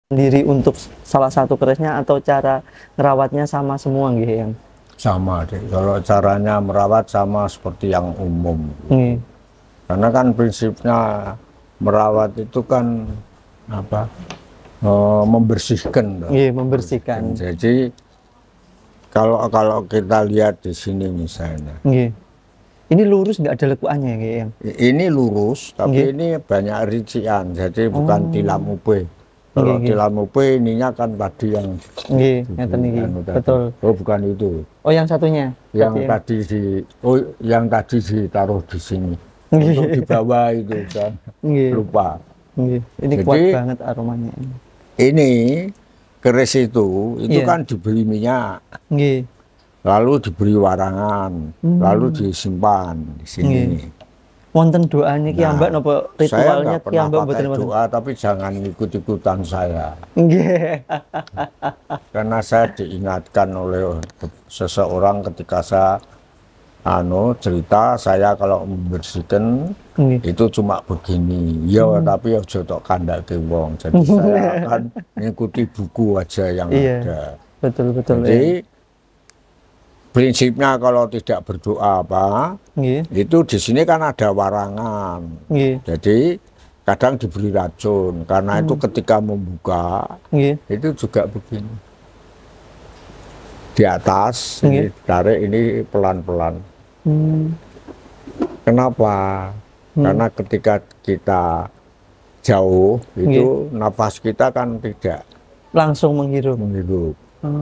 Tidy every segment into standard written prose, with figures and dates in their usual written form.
sendiri untuk salah satu kerisnya atau cara ngerawatnya sama semua nggih yang Sama deh, kalau caranya merawat sama seperti yang umum. nggih Karena kan prinsipnya merawat itu kan apa? Membersihkan toh. nggih membersihkan Jadi kalau kita lihat di sini misalnya, nggih ini lurus nggak ada lekuannya nggih yang ini lurus tapi Nggih. ini banyak rician, jadi bukan tilam ube. Kalau Nggih, nggih. tilam ube ininya kan tadi yang nggih ngeten iki anu tadi. betul Oh bukan itu, oh yang satunya yang berarti ya? yang tadi ditaruh di sini. Nggih. Untuk di bawah itu saya Nggih. lupa. Nggih. Ini Jadi, kuat banget aromanya. Ini keris itu Iya. kan diberi minyak, Nggih. lalu diberi warangan, lalu disimpan di sini. Nggih. Wonten doanya ki ambak napa Saya ritualnya nggak ki pernah ambak pakai mboten wonten. doa, tapi jangan ikut-ikutan saya. Nggih. Karena saya diingatkan oleh seseorang ketika saya cerita, saya kalau membersihkan Nggih. itu cuma begini. Ya, tapi ojo tok kandhake wong. Jadi saya akan mengikuti buku aja yang Iya. ada. Betul betul ya. Jadi prinsipnya kalau tidak berdoa apa, Nggih. itu di sini kan ada warangan. Nggih. Jadi kadang diberi racun karena itu ketika membuka Nggih. itu juga begini. Di atas ini tarik ini pelan-pelan. Hmm. Kenapa? Karena ketika kita jauh itu nafas kita kan tidak Langsung menghirup. menghirup.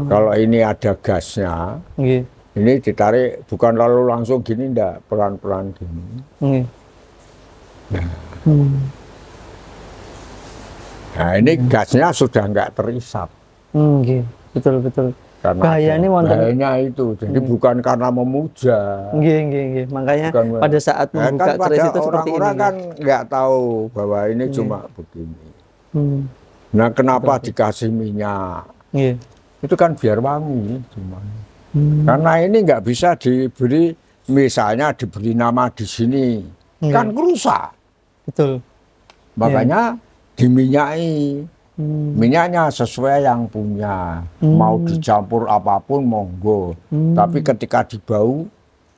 Kalau ini ada gasnya, Nggih. ini ditarik bukan lalu langsung gini, ndak, pelan-pelan gini. Nggih. Nah ini gasnya sudah nggak terisap. Nggih. Betul betul. Karena Bahayanya wonten. bahayanya itu, jadi bukan karena memuja. Nggih nggih nggih. Makanya Bukan, pada saat Nah, membuka kan keris pada itu seperti ini. orang-orang kan nggak tahu bahwa ini cuma begini. Hmm. Nah kenapa dikasih minyak? Nggih. Itu kan biar wangi cuma. Karena ini nggak bisa diberi, misalnya diberi nama di sini, kan rusak. Betul. Makanya diminyai. Minyaknya sesuai yang punya. Mau dicampur apapun monggo. Tapi ketika dibau,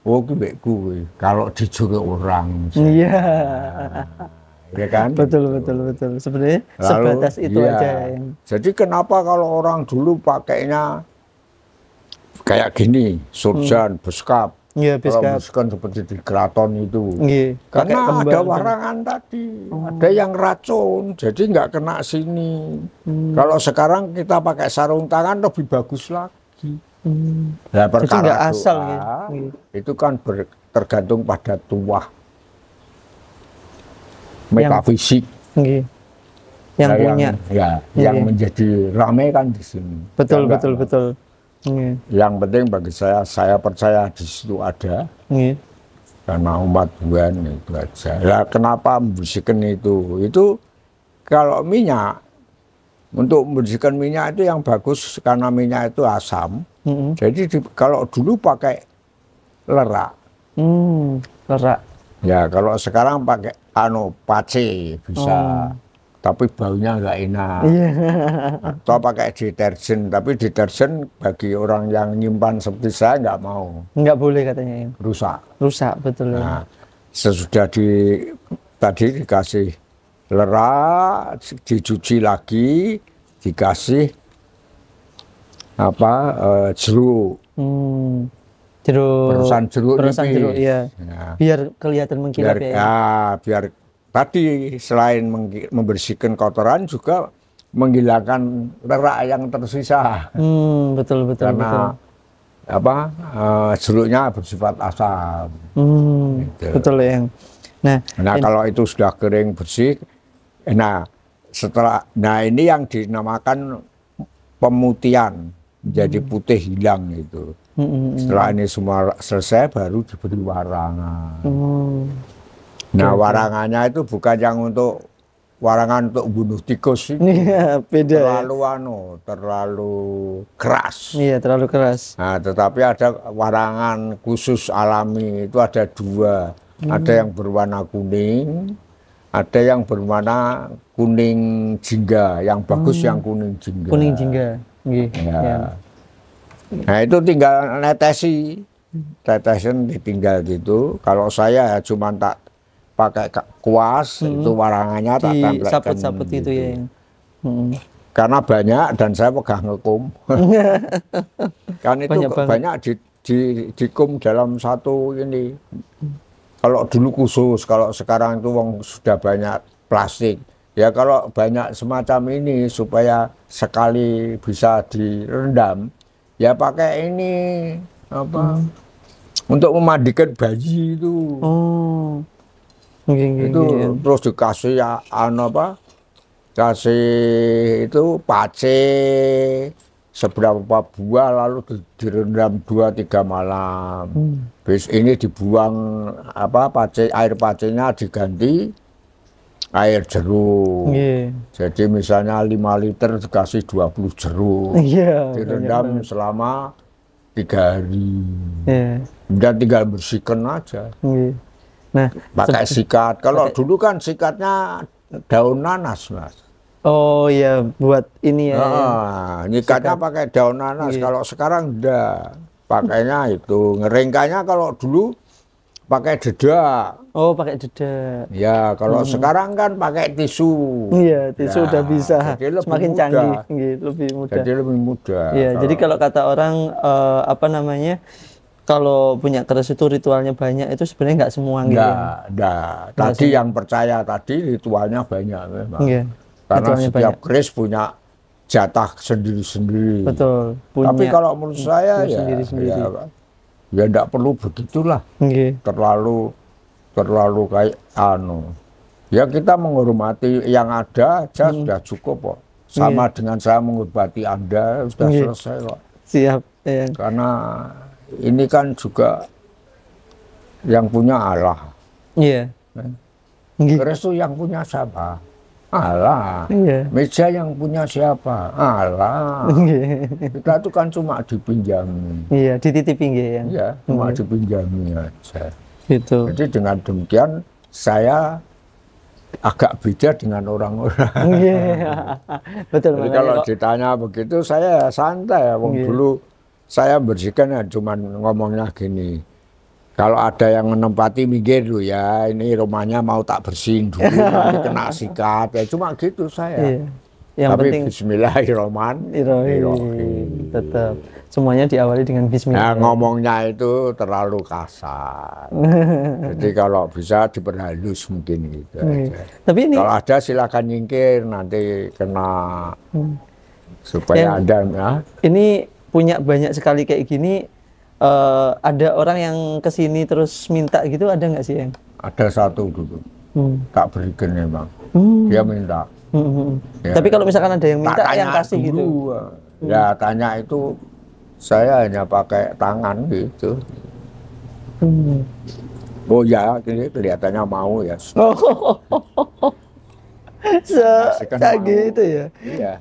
oh kuwi kalau dijuluk orang. Iya. Ya kan? Betul betul betul. Sebenarnya sebatas itu iya. aja yang. Jadi kenapa kalau orang dulu pakainya kayak gini, surjan, beskap. Iya, Kalau beskap. beskap seperti di keraton itu. Nggih. Pakai Karena kembang ada kan. warangan tadi, ada yang racun, jadi nggak kena sini. Kalau sekarang kita pakai sarung tangan lebih bagus lagi. Nah, Jadi perkara nggak asal doa, ya. itu kan tergantung pada tuah metafisik. Nggih. Yang Nah, punya. yang menjadi ramai kan di sini. Betul Ya, betul enggak? betul. Nggih. Yang penting bagi saya percaya di situ ada. Nggih. Karena umat Tuhan itu aja. Lah kenapa membersihkan itu? Itu kalau minyak, untuk membersihkan minyak itu yang bagus karena minyak itu asam. Jadi kalau dulu pakai lerak. Lerak. Ya kalau sekarang pakai pace bisa. Tapi baunya nggak enak. Iya. Atau pakai deterjen, tapi deterjen bagi orang yang nyimpan seperti saya nggak mau. Nggak boleh katanya ya. Rusak. Rusak betul. Nah, sesudah tadi dikasih lerak, dicuci lagi, dikasih jeruk. Jeruk. Perusan jeruk Perusan nipis. jeruk, iya. Nah, Biar kelihatan mengkilap ya. biar tadi selain membersihkan kotoran juga menghilangkan lerak yang tersisa. Betul betul Karena betul. jeruknya bersifat asam. Gitu. Betul ya. Nah, Kalau itu sudah kering bersih, ini yang dinamakan pemutihan, menjadi putih hilang itu. Setelah ini semua selesai baru diberi warangan. Nah warangannya itu bukan yang untuk warangan untuk bunuh tikus ini. Iya, beda. Terlalu keras. Iya, terlalu keras. Nah, tetapi ada warangan khusus alami itu ada dua. Ada yang berwarna kuning, ada yang berwarna kuning jingga, yang bagus yang kuning jingga. Kuning jingga. Nggih. Ya. Ya. Nah itu tinggal netesi, tetesin ditinggal gitu. Kalau saya ya cuma tak pakai kuas, itu warangannya tak tempelkan. Sapet-sapet gitu. itu ya. Karena banyak dan saya pegang ngekum. Kan itu banyak di kum dalam satu ini. Kalau dulu khusus, kalau sekarang itu sudah banyak plastik. Ya kalau banyak semacam ini supaya sekali bisa direndam, ya pakai ini apa untuk memandikan bayi itu. Oh. Itu terus dikasih ya apa? Kasih itu pace seberapa buah lalu direndam 2-3 malam. Bis ini dibuang apa air pacenya diganti air jeruk. Jadi misalnya 5 liter dikasih 20 jeruk. Direndam selama 3 hari. Dan tinggal bersihkan aja. Nah, pakai sikat. Kalau dulu kan sikatnya daun nanas, Mas. Oh iya, buat ini ya. Nyikatnya pakai daun nanas. Kalau sekarang enggak. Pakainya itu ngeringkanya kalau dulu pakai dedak. Oh, pakai dedak. Ya, kalau sekarang kan pakai tisu. Iya, tisu udah bisa. Semakin mudah. canggih, lebih mudah. Jadi lebih mudah. Iya, jadi kalau kata orang apa namanya? Kalau punya keris itu ritualnya banyak, itu sebenarnya nggak semua gitu. Enggak. Tadi yang percaya tadi ritualnya banyak memang. Karena setiap keris punya jatah sendiri-sendiri. Betul. Tapi kalau menurut saya ya enggak perlu begitulah. Terlalu kayak ya kita menghormati yang ada aja sudah cukup kok. Sama dengan saya menghormati Anda sudah selesai kok. Siap. Karena ini kan juga yang punya Allah. Iya. Keris itu yang punya siapa? Allah. Meja yang punya siapa? Allah. Kita itu kan cuma dipinjami. Iya, dititipin ya. Iya, cuma dipinjami aja. Gitu. Jadi dengan demikian saya agak beda dengan orang-orang. Betul. Jadi kalau ditanya begitu saya santai. Dulu saya bersihkan ya cuma ngomongnya gini. Kalau ada yang menempati minggir dulu ya, ini rumahnya mau tak bersihin dulu, nanti kena sikat, ya cuma gitu saya. Yang tapi penting Bismillahirrahmanirrahim. Tetap semuanya diawali dengan Bismillah. Nah, ngomongnya itu terlalu kasar. Jadi kalau bisa diperhalus mungkin gitu aja. Tapi ini kalau ada silakan nyingkir, nanti kena supaya ada. Ya. Ini punya banyak sekali kayak gini. Ada orang yang kesini terus minta gitu, ada nggak sih yang? Ada satu dulu, tak berikan memang. Dia minta. Ya. Tapi kalau misalkan ada yang minta, yang kasih dulu, gitu. Ya tanya itu, saya hanya pakai tangan gitu. Oh ya, ini kelihatannya mau ya. Gitu ya. Iya.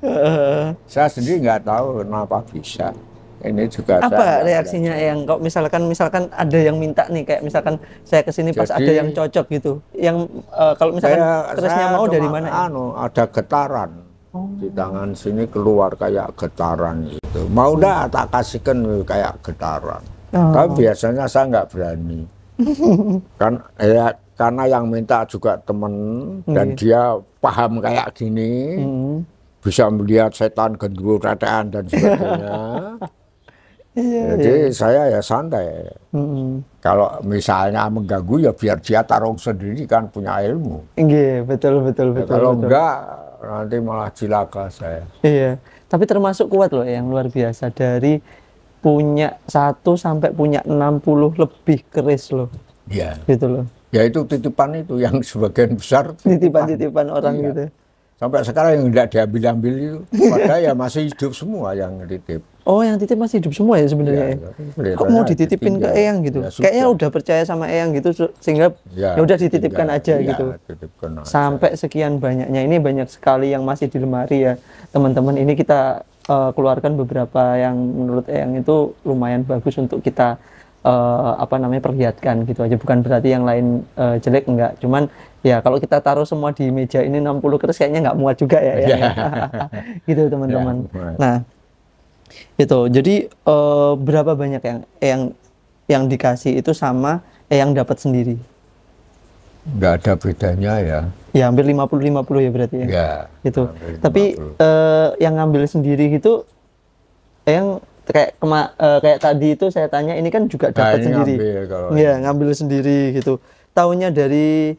Saya sendiri nggak tahu kenapa bisa. Ini juga apa reaksinya yang kalau misalkan ada yang minta nih, kayak misalkan saya kesini pas ada yang cocok gitu, yang kalau misalkan kerisnya mau dari mana? Ada getaran di tangan sini, keluar kayak getaran gitu. Mau dah tak kasihkan kayak getaran. Tapi biasanya saya nggak berani. Kan ya karena yang minta juga temen dan dia paham kayak gini, bisa melihat setan, gendruwo, tetean dan sebagainya. Jadi saya ya santai. Kalau misalnya mengganggu ya biar dia taruh sendiri, kan punya ilmu. Iya, betul. Kalau enggak nanti malah cilaka saya. Iya. Tapi termasuk kuat loh yang luar biasa, dari punya 1 sampai punya 60 lebih keris loh. Iya. Gitu loh. Ya itu titipan itu yang sebagian besar. Titipan orang gitu. Sampai sekarang yang tidak diambil-ambil itu, padahal ya masih hidup semua yang titip. Oh, yang titip masih hidup semua ya sebenarnya. Kok mau dititipin ke Eyang gitu? Ya, kayaknya udah percaya sama Eyang gitu, sehingga ya udah dititipkan aja gitu. Sampai sekian banyaknya, ini banyak sekali yang masih di lemari ya teman-teman. Ini kita keluarkan beberapa yang menurut Eyang itu lumayan bagus untuk kita apa namanya perlihatkan gitu aja, bukan berarti yang lain jelek, enggak, cuman ya kalau kita taruh semua di meja ini 60 keris kayaknya nggak muat juga ya. Gitu teman-teman. Nah itu jadi berapa banyak yang dikasih itu sama yang dapat sendiri? Nggak ada bedanya ya. Ya hampir 50-50 ya berarti ya. Ya. Gitu. Tapi yang ngambil sendiri gitu, yang kayak tadi itu saya tanya, ini kan juga dapat sendiri. Iya, ngambil sendiri gitu. Taunya dari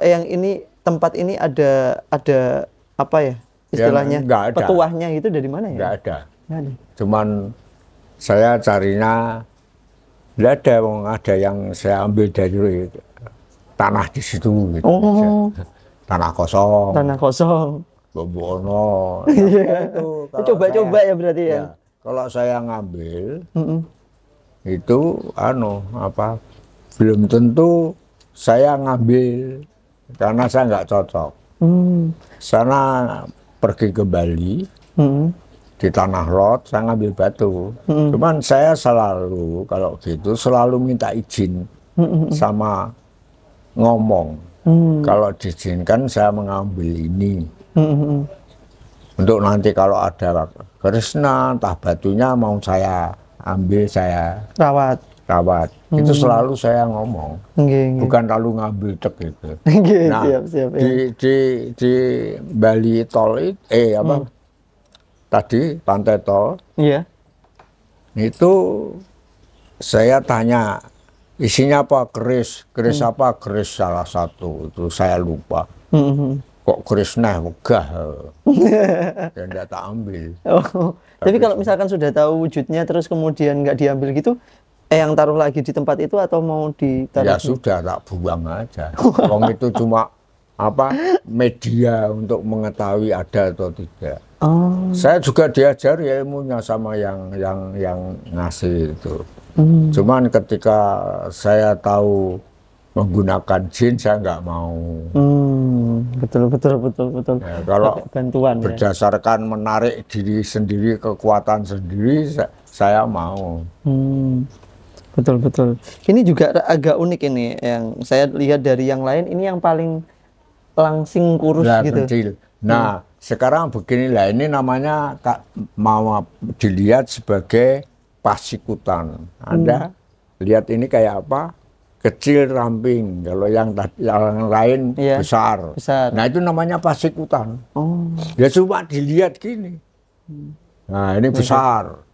yang ini tempat ini ada apa ya istilahnya, petuahnya itu dari mana ya? Nggak ada. Cuman saya carinya nggak ada yang saya ambil dari tanah di situ gitu. Oh. Tanah kosong. Tanah kosong. Bobono. Itu coba-coba ya berarti ya. Kalau saya ngambil itu belum tentu saya ngambil karena saya nggak cocok. Sana pergi ke Bali di Tanah Lot saya ngambil batu. Cuman saya selalu kalau gitu selalu minta izin sama ngomong. Kalau diizinkan saya mengambil ini. Untuk nanti kalau ada Krishna, entah batunya mau saya ambil, saya rawat. Itu selalu saya ngomong. Bukan lalu ngambil tek gitu. Nah, siap. Di Bali tol tadi pantai tol. Iya. Itu saya tanya isinya apa, keris apa, keris salah satu itu saya lupa. Kok Krishna megah, ya enggak tak ambil. Tapi kalau misalkan sudah tahu wujudnya terus kemudian nggak diambil gitu, yang taruh lagi di tempat itu atau mau ditaruh? Ya sudah, tak buang aja. Wong itu cuma media untuk mengetahui ada atau tidak. Saya juga diajar ya ilmunya sama yang ngasih itu. Cuman ketika saya tahu menggunakan jin saya nggak mau. Betul. Ya, kalau bantuan berdasarkan menarik diri sendiri, kekuatan sendiri, saya mau. Betul. Ini juga agak unik ini yang saya lihat dari yang lain. Ini yang paling langsing kurus gitu. Kecil. Nah, sekarang beginilah, ini namanya mau dilihat sebagai pasikutan. Anda lihat ini kayak apa? Kecil ramping, kalau yang lain besar. Nah itu namanya pasikutan. Dia cuma dilihat gini. Nah ini besar.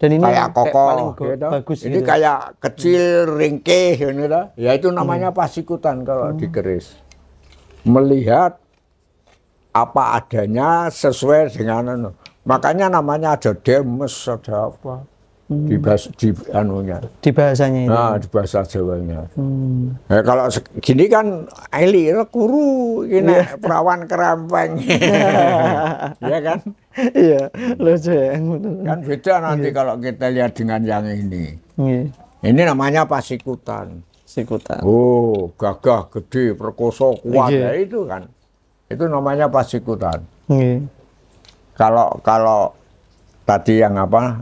Dan ini kayak kokoh, paling bagus. Ini gitu. Kayak kecil, ringkih, gitu. Ya itu namanya pasikutan kalau dikeris. Melihat apa adanya sesuai dengan makanya namanya ada demes, ada apa. Di bahasanya itu. Nah, di bahasa Jawanya. Nah, kalau gini kan Eli kuru ini perawan kerempeng. Ya kan? Iya, lucu ya. Kan beda nanti kalau kita lihat dengan yang ini. Ini namanya pasikutan. Oh, gagah, gede, perkoso, kuat ya itu kan. Itu namanya pasikutan. Kalau tadi yang apa?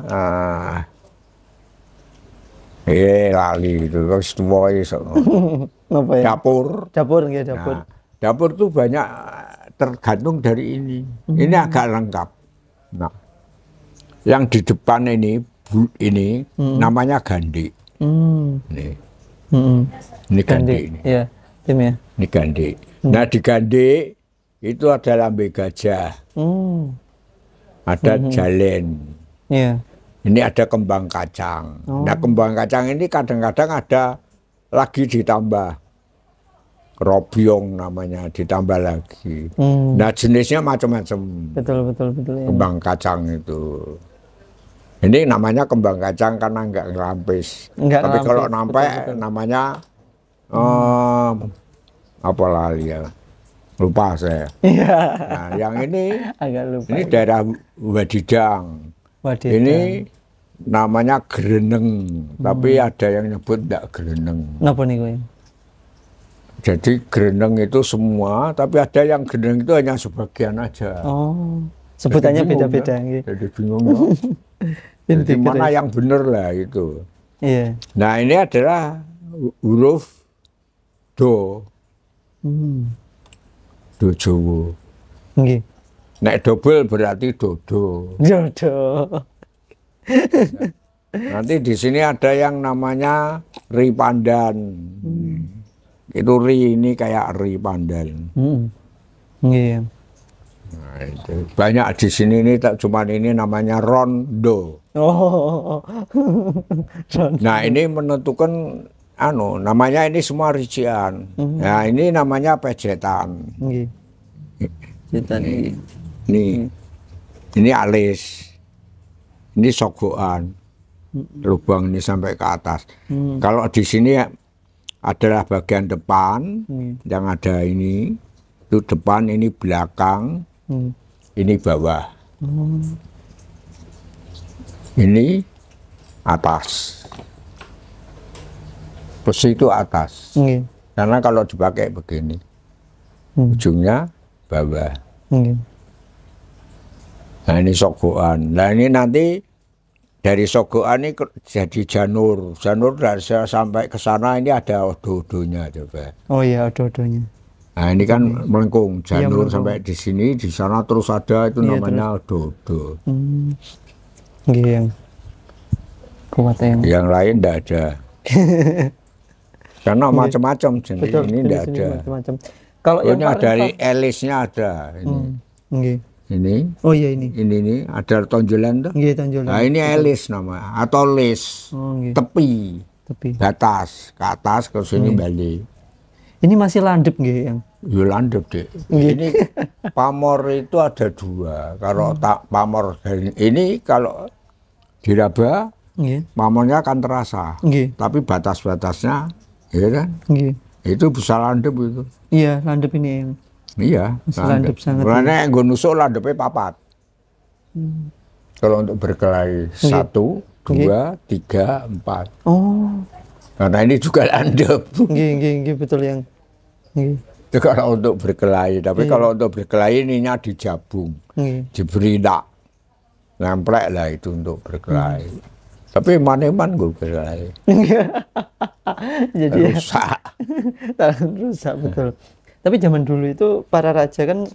Lali itu terus tua iso. Dapur. Nah, dapur tuh banyak tergantung dari ini. Ini agak lengkap. Nah, yang di depan ini namanya gandhi. Ini gandhi ini. Iya, tim ya. Ini gandhi. Nah, di gandhi itu ada lambe gajah. Ada jalen. Iya. Ini ada kembang kacang. Nah kembang kacang ini kadang-kadang ada lagi ditambah. Robyong namanya, ditambah lagi. Nah jenisnya macam-macam. Betul. Ya. Kembang kacang itu. Ini namanya kembang kacang karena enggak ngelampis. Tapi kalau nampak namanya apa lali ya. Lupa saya. Nah yang ini, agak lupa. Ini daerah Wadidang. Ini namanya gereneng, tapi ada yang nyebut enggak gereneng. Napa niku? Jadi gereneng itu semua, tapi ada yang gereneng itu hanya sebagian aja. Sebutannya beda-beda. Jadi bingung. Jadi mana yang benar lah itu. Iya. Nah, ini adalah huruf do. Do Jawa. Nggih. Nek double berarti dodo. Dodo. Nanti di sini ada yang namanya ri pandan. Itu ri ini kayak ri pandan. Nggih. Nah, itu banyak di sini ini tak cuman ini namanya rondo. Oh. Nah, ini menentukan namanya ini semua rincian. Nah, ini namanya pejetan. Nggih. Pejetan ini. Ini alis. Ini sogokan. Lubang ini sampai ke atas. Kalau di sini adalah bagian depan yang ada ini. Itu depan, ini belakang. Ini bawah. Ini atas. Besi itu atas. Karena kalau dipakai begini, ujungnya bawah. Nah, ini sogokan. Nah, ini nanti dari sogokan ini jadi janur. Janur dari saya sampai ke sana ini ada odo-odonya coba. Oh iya, odo-odonya. Nah, ini kan melengkung janur sampai di sini, di sana terus ada itu namanya odo-odo. Nggih, yang kuat yang. Yang lain enggak ada. Karena macam-macam jenis ini enggak ada. Macam-macam. Kalau yang dari elisnya ada ini. Nggih. Ini. Oh iya ini. Ini ada tonjolan tuh. Nggih, tonjolan. Nah, ini elis nama atau lis. Tepi. Batas ke atas ke sini balik. Ini masih landep nggih yang. Ya landep deh. Ini pamor itu ada dua. Kalau tak pamor ini kalau diraba, pamornya akan terasa. Tapi batas-batasnya, ya kan? Itu bisa landep itu. Iya, landep ini yang. Iya, landep sangat. Karena gue nusuk landepnya papat. Kalau untuk berkelahi 1, 2, 3, 4. Oh. Karena ini juga landep. Nggih, betul yang. Itu kalau untuk berkelahi, tapi kalau untuk berkelahi ininya dijabung, diberi nak, nemplek lah itu untuk berkelahi. Tapi maneman gue berkelahi. Jadi rusak. Rusak betul. Tapi zaman dulu itu para raja kan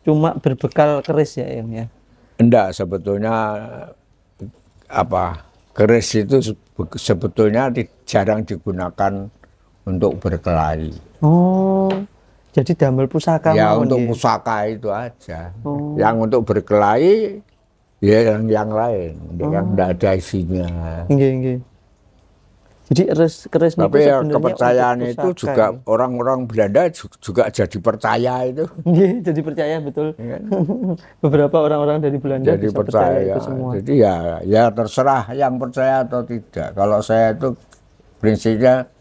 cuma berbekal keris ya yang ya. Enggak, sebetulnya keris itu sebetulnya jarang digunakan untuk berkelahi. Oh, jadi damel pusaka. Ya untuk pusaka itu aja. Yang untuk berkelahi ya yang lain, yang tidak ada isinya. Nggih. Jadi keris tapi ya kepercayaan itu juga orang-orang Belanda juga jadi percaya itu. Nggih, jadi percaya betul. Beberapa orang-orang dari Belanda jadi bisa percaya itu semua. Jadi ya terserah yang percaya atau tidak. Kalau saya itu prinsipnya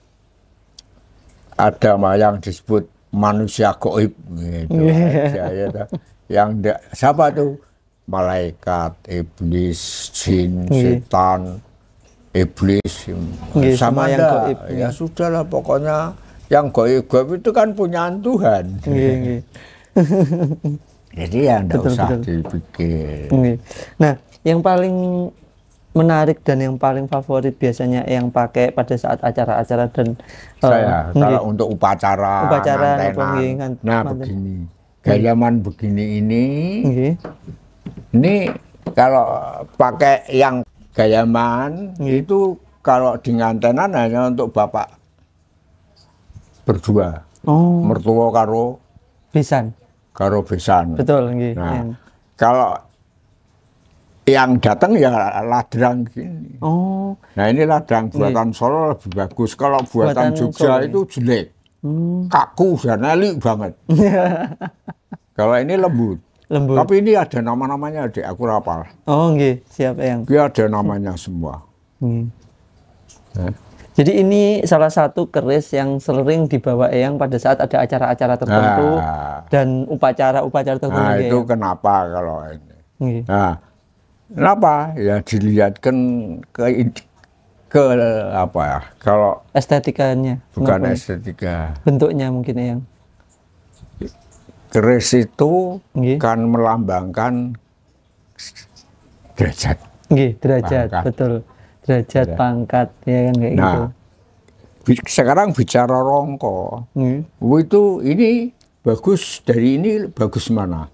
ada yang disebut manusia gaib gitu aja, ya. Yang siapa tuh? Malaikat, iblis, jin, setan, iblis, sama yang gaib. Ya sudahlah, pokoknya yang gaib itu kan punya Tuhan. Jadi ya enggak usah dipikir. Nah, yang paling menarik dan yang paling favorit biasanya yang pakai pada saat acara-acara dan saya kalau untuk upacara ngantenan. Nah, begini. Gayaman begini ini kalau pakai yang gayaman itu kalau di ngantenan hanya untuk bapak berdua. Mertua karo besan. Betul nggih. Nah, kalau yang datang ya ladrang gini. Nah, ini ladrang buatan Solo lebih bagus. Kalau buatan Jogja itu jelek, kaku dan elik banget. Kalau ini lembut. Tapi ini ada nama-namanya, adik aku rapal. Oh nggih, siap yang. Dia ada namanya semua. Jadi ini salah satu keris yang sering dibawa Eyang pada saat ada acara-acara tertentu dan upacara-upacara tertentu. Nah, itu kenapa kalau ini? Nah, kenapa? Ya dilihatkan ke apa ya? Kalau estetikanya. Bukan estetika. Bentuknya mungkin Eyang. Keris itu kan melambangkan derajat. Derajat, betul. derajat, pangkat, ya kan kayak gitu. Nah, sekarang bicara rongko, itu ini bagus dari ini bagus mana?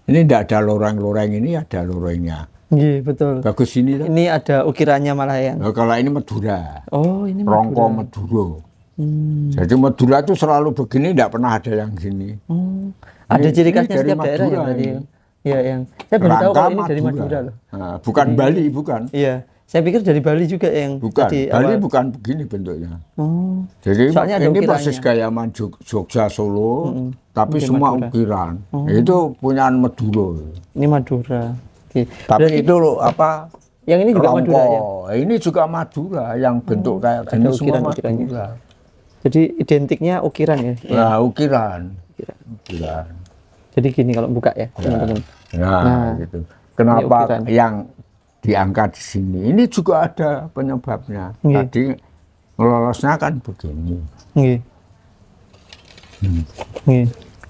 Ini tidak ada loreng-loreng, ini ada lorengnya. Iya betul. Bagus ini. Ini ada ukirannya malah ya. Nah, kalau ini Madura. Oh ini Madura. Rongko Madura. Jadi Madura itu selalu begini, tidak pernah ada yang gini. Ada ciri khasnya setiap daerah ya berarti. Iya yang. Saya baru tahu kalau ini dari Madura loh. Nah, bukan Bali, bukan. Iya. Saya pikir dari Bali juga yang. Bukan. Tadi, Bali bukan begini bentuknya. Jadi ini persis gaya Jogja Solo, tapi semua Madura. Ukiran. Itu punyaan Madura. Ini Madura. Tapi berarti, itu loh apa? Yang ini juga Madura ya? Ini juga Madura yang bentuk kayak gini semua Madura. Jadi identiknya ukiran ya? Nah, ukiran. Jadi gini kalau buka ya, teman-teman. Nah, gitu. Kenapa yang diangkat di sini? Ini juga ada penyebabnya. Tadi ngelolosnya kan begini.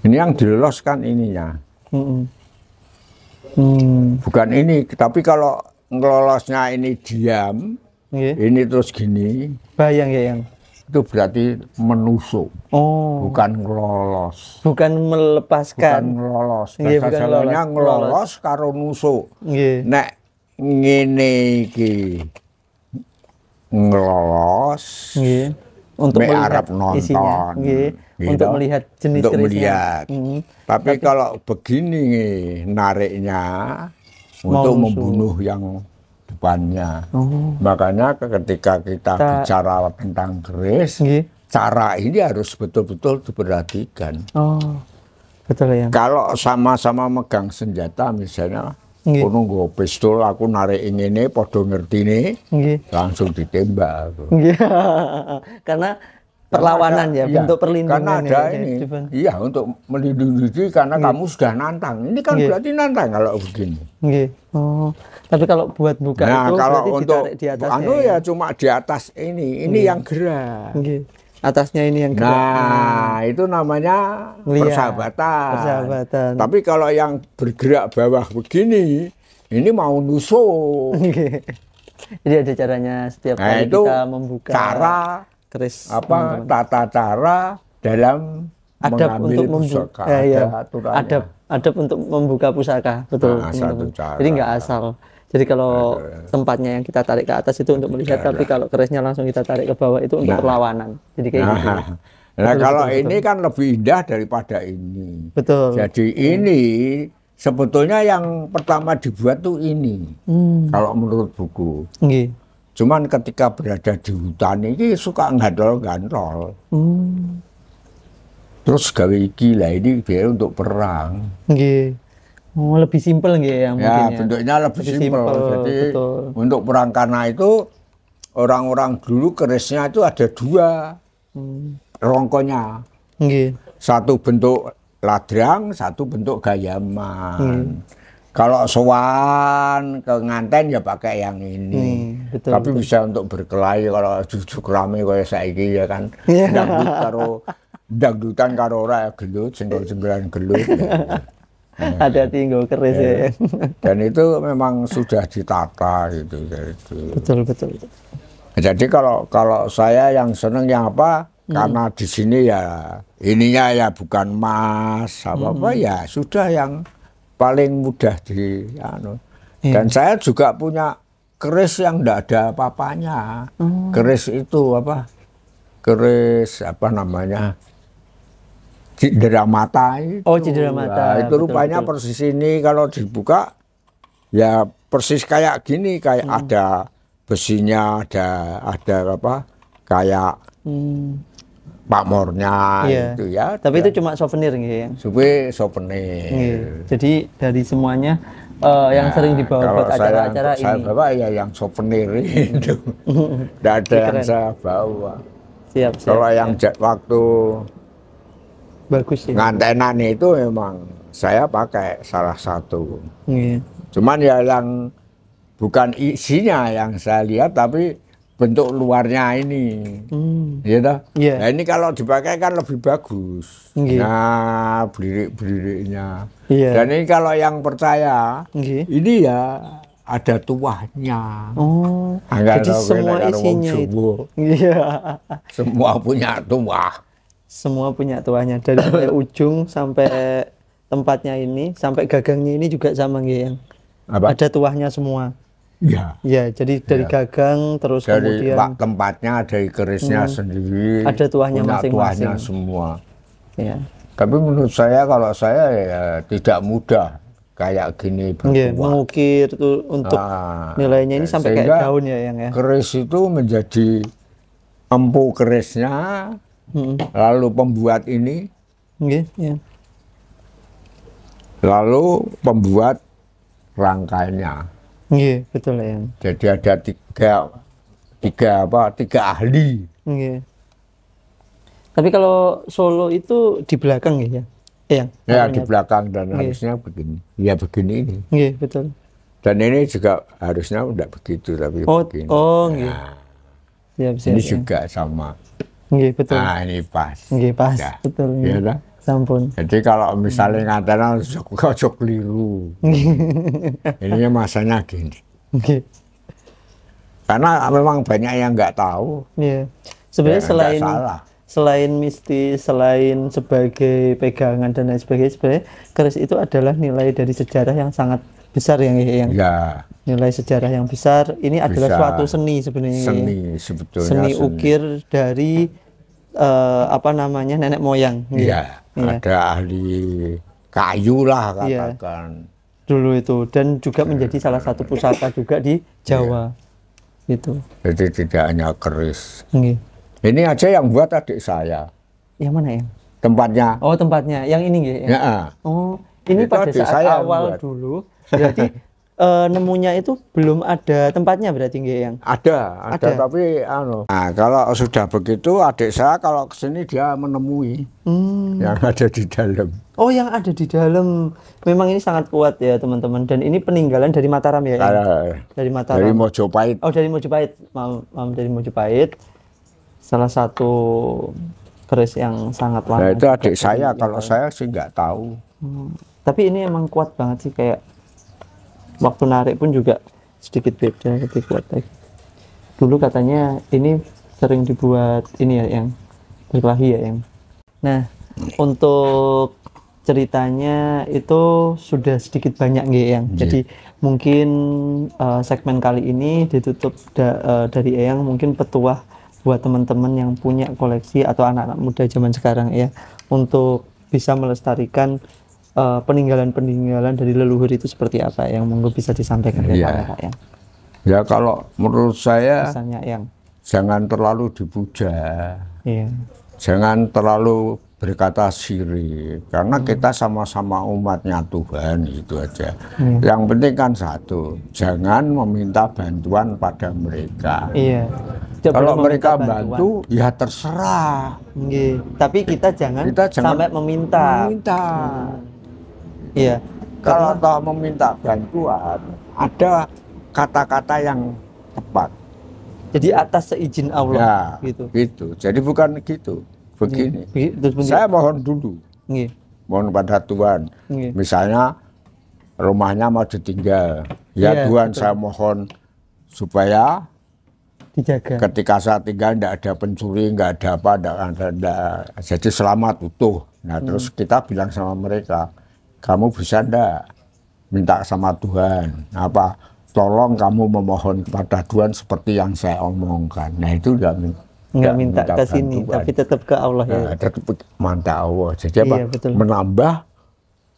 Ini yang diloloskan ininya. Bukan ini, tapi kalau ngelolosnya ini diam, ini terus gini. Bayang ya yang. Itu berarti menusuk. Bukan ngelolos. Bukan melepaskan. Bukan ngelolos. Bahasa Jawanya ngelolos karo nusuk. Nek ngene iki ngelolos. Untuk melihat nonton. Gitu. Untuk melihat jenis untuk melihat. Tapi kalau begini nariknya untuk membunuh yang depannya. Makanya ketika kita bicara tentang keris, cara ini harus betul-betul diperhatikan. Betul ya. Kalau sama-sama megang senjata misalnya, aku nunggu pistol, aku narik ini, podo ngerti ini, langsung ditembak. Karena perlawanan ya, bentuk perlindungan. Karena ada ini, iya untuk melindungi diri karena kamu sudah nantang. Ini kan berarti nantang kalau begini. Tapi kalau buat buka itu kalau berarti untuk ditarik di atasnya. Ya cuma di atas ini yang gerak. Atasnya ini yang gerak. Nah, itu namanya persahabatan. Tapi kalau yang bergerak bawah begini, ini mau nusuk. Jadi ada caranya setiap kali kita membuka cara keris apa tata cara dalam adab untuk membuka adab untuk membuka pusaka, betul. Jadi nggak asal. Jadi kalau tempatnya yang kita tarik ke atas itu untuk melihat, tapi kalau kerisnya langsung kita tarik ke bawah itu untuk perlawanan. Jadi kayak gitu. Nah, kalau ini kan lebih indah daripada ini. Betul. Jadi ini sebetulnya yang pertama dibuat tuh ini. Kalau menurut buku. Cuman ketika berada di hutan ini suka ngandol-ngandol. Terus gawe iki lah ini biar untuk perang. Lebih simpel ya mungkin ya. Bentuknya lebih simpel. Jadi untuk perang karena itu orang-orang dulu kerisnya itu ada dua rongkonya. Satu bentuk ladrang, satu bentuk gayaman. Kalau sowan ke nganten ya pakai yang ini. Tapi bisa untuk berkelahi kalau jujuk rame kayak saiki ya kan. Dangdut karo dangdutan karo ora gelut, senggol-senggolan gelut. Hati-hati nggo keris ya. Dan itu memang sudah ditata gitu. Betul. Jadi kalau saya yang seneng yang apa? Karena di sini ya ininya ya bukan emas apa-apa ya sudah yang paling mudah di Dan saya juga punya keris yang enggak ada apa-apanya. Keris itu apa? Keris apa namanya? Cindera mata itu. Cindera mata. Nah, itu rupanya persis ini kalau dibuka ya persis kayak gini, kayak ada besinya, ada apa? Kayak pamornya itu ya. Tapi itu cuma souvenir gitu ya. Souvenir. Jadi dari semuanya yang sering dibawa buat acara-acara ini. Saya bawa ya yang souvenir itu. Tidak ada yang saya bawa. Siap. Kalau yang waktu bagus ya. Ngantenan itu memang saya pakai salah satu. Cuman ya yang bukan isinya yang saya lihat tapi bentuk luarnya ini. Gitu. Nah ini kalau dipakai kan lebih bagus. Nah, belirik-beliriknya. Dan ini kalau yang percaya, ini ya ada tuahnya. Oh, jadi semua isinya itu. Iya. Semua punya tuah. Semua punya tuahnya dari ujung sampai tempatnya ini, sampai gagangnya ini juga sama yang ada tuahnya semua. Ya. Ya, jadi dari gagang terus dari kemudian tempatnya, dari kerisnya sendiri. Ada tuahnya masing-masing. Tuahnya semua. Ya. Tapi menurut saya kalau saya ya tidak mudah kayak gini bertuah. Mengukir tuh untuk nilainya ini sampai kayak daun ya yang ya. Keris itu menjadi empu kerisnya, lalu pembuat ini, lalu pembuat rangkainya. Iya, betul ya. Jadi ada tiga ahli. Iya. Tapi kalau Solo itu di belakang ya? Ya di belakang dan harusnya begini. Ya begini ini. Iya, betul. Dan ini juga harusnya tidak begitu tapi begini. Oh, iya. Siap, ini juga sama. Iya, betul. Nah, ini pas. Iya, pas. Ya. Betul. Iya lah. Sampun. Jadi kalau misalnya ngantenan kocok keliru. Ininya masanya gini. Karena memang banyak yang nggak tahu. Iya. Sebenarnya selain mistis, selain sebagai pegangan dan lain sebagainya, sebenarnya keris itu adalah nilai dari sejarah yang sangat besar yang ya. Nilai sejarah yang besar. Ini adalah suatu seni sebenarnya. Seni sebetulnya. Seni ukir dari nenek moyang. Iya. Ada ahli kayu lah katakan. Dulu itu dan juga menjadi salah satu pusaka juga di Jawa. Itu. Jadi tidak hanya keris. Ini aja yang buat adik saya. Yang mana ya? Tempatnya. Oh, tempatnya. Yang ini ya? Ya. Oh, ini itu pada saat awal dulu. Berarti nemunya itu belum ada tempatnya berarti yang? Ada tapi Nah, kalau sudah begitu adik saya kalau kesini dia menemui yang ada di dalam. Oh, yang ada di dalam. Memang ini sangat kuat ya teman-teman. Dan ini peninggalan dari Mataram ya? Dari Mataram. Dari Mojopahit. Oh, dari Mojopahit. Dari Mojopahit. Salah satu keris yang sangat lama. Nah, itu adik saya. Kalau saya sih nggak tahu. Tapi ini emang kuat banget sih, kayak waktu narik pun juga sedikit beda, lebih kuat lagi. Dulu katanya ini sering dibuat ini ya yang berkelahi ya yang. Nah, untuk ceritanya itu sudah sedikit banyak yang. Jadi mungkin segmen kali ini ditutup dari Eyang, mungkin petuah buat teman-teman yang punya koleksi atau anak-anak muda zaman sekarang ya, untuk bisa melestarikan peninggalan-peninggalan dari leluhur itu seperti apa yang monggo bisa disampaikan kepada Pak ya. Ya kalau menurut saya misalnya yang jangan terlalu dipuja. Iya. Jangan terlalu berkata syirik karena kita sama-sama umatnya Tuhan, itu aja. Yang penting kan satu, jangan meminta bantuan pada mereka. Iya. Kalau mereka bantu ya terserah. Tapi kita jangan sampai meminta. Iya. Kalau toh meminta bantuan, ada kata-kata yang tepat. Jadi atas seizin Allah. Ya, gitu. Jadi bukan gitu. Begini. Saya mohon dulu. Mohon pada Tuhan. Misalnya rumahnya mau ditinggal. Ya Tuhan, betul. Saya mohon supaya dijaga. Ketika saya tinggal tidak ada pencuri, nggak ada apa, jadi selamat utuh. Nah terus kita bilang sama mereka, kamu bisa ndak minta sama Tuhan apa, tolong kamu memohon kepada Tuhan seperti yang saya omongkan. Nah itu nggak minta ke sini, tapi tetap ke Allah ya. Nah, tetap minta Allah. Jadi apa? Menambah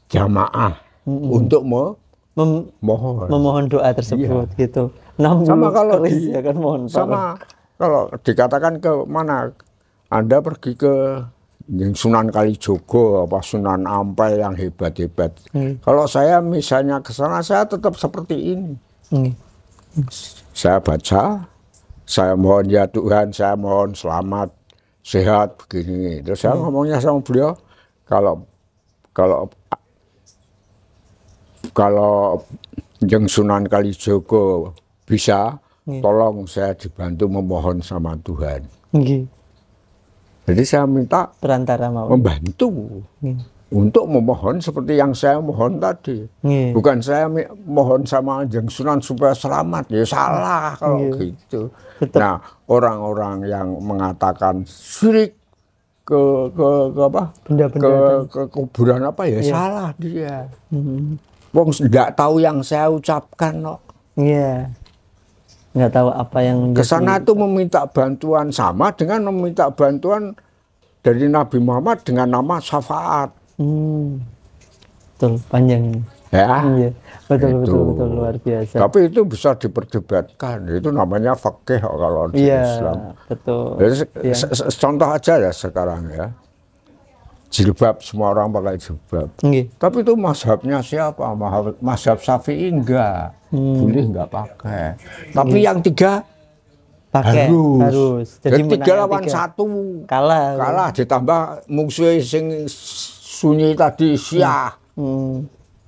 jamaah untuk memohon doa tersebut gitu. Sama kalau kalau dikatakan ke mana, Anda pergi ke Sunan Kalijogo apa Sunan Ampel yang hebat-hebat. Kalau saya misalnya ke sana, saya tetap seperti ini. Saya baca, saya mohon ya Tuhan, saya mohon selamat, sehat begini. Terus saya ngomongnya sama beliau, kalau Jeng Sunan Kalijogo bisa, tolong saya dibantu memohon sama Tuhan. Jadi saya minta perantara mau membantu. untuk memohon seperti yang saya mohon tadi. Bukan saya mohon sama Kanjeng Sunan supaya selamat, ya salah kalau gitu. Nah, orang-orang yang mengatakan syirik ke apa? Ke kuburan apa ya salah dia. Wong enggak tahu yang saya ucapkan kok. Iya. Enggak tahu apa yang kesana itu meminta bantuan sama dengan meminta bantuan dari Nabi Muhammad dengan nama syafaat. Betul, panjang. Ya, iya, betul luar biasa. Tapi itu bisa diperdebatkan, itu namanya fikih kalau di Islam. Betul. Jadi, contoh aja ya sekarang ya, jilbab, semua orang pakai jilbab. Tapi itu mazhabnya siapa? Mazhab Syafi'i enggak, boleh enggak pakai. Tapi yang 3 pakai harus. Jadi 3 lawan 1 kalah ditambah musuh sing sunyi tadi Syiah.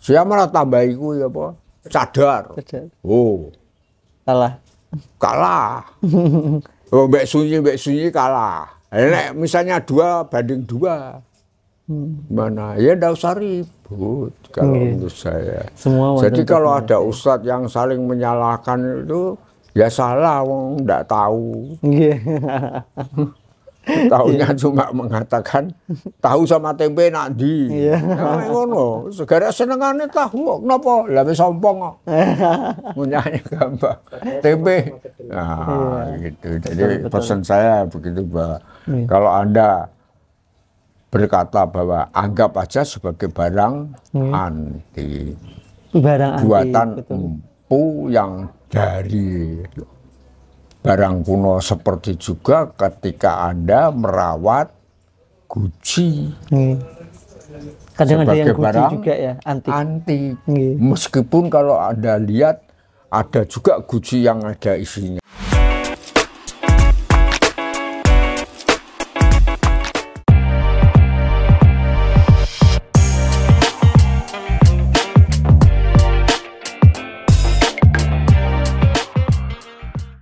Syiah malah tambah iku ya apa? Cadar. Oh. Kalah. Oh, mbek sunyi kalah. Nek misalnya 2 banding 2. Mana? Ya enggak usah ribut kalau menurut saya. Jadi kalau ada ustadz yang saling menyalahkan itu ya salah, wong enggak tahu. Taunya cuma mengatakan tahu sama tempe nak ndi. Nah, ngono. Segara senengane tahu, kenapa? Lah wis sompong kok. Munyanya gampang. Tempe. Nah, gitu. Jadi pesan saya begitu, Mbak. Kalau Anda berkata bahwa anggap aja sebagai barang antik. Buatan empu yang dari barang kuno, seperti juga ketika Anda merawat guci. Kadang ada yang guci juga ya, antik. Meskipun kalau Anda lihat ada juga guci yang ada isinya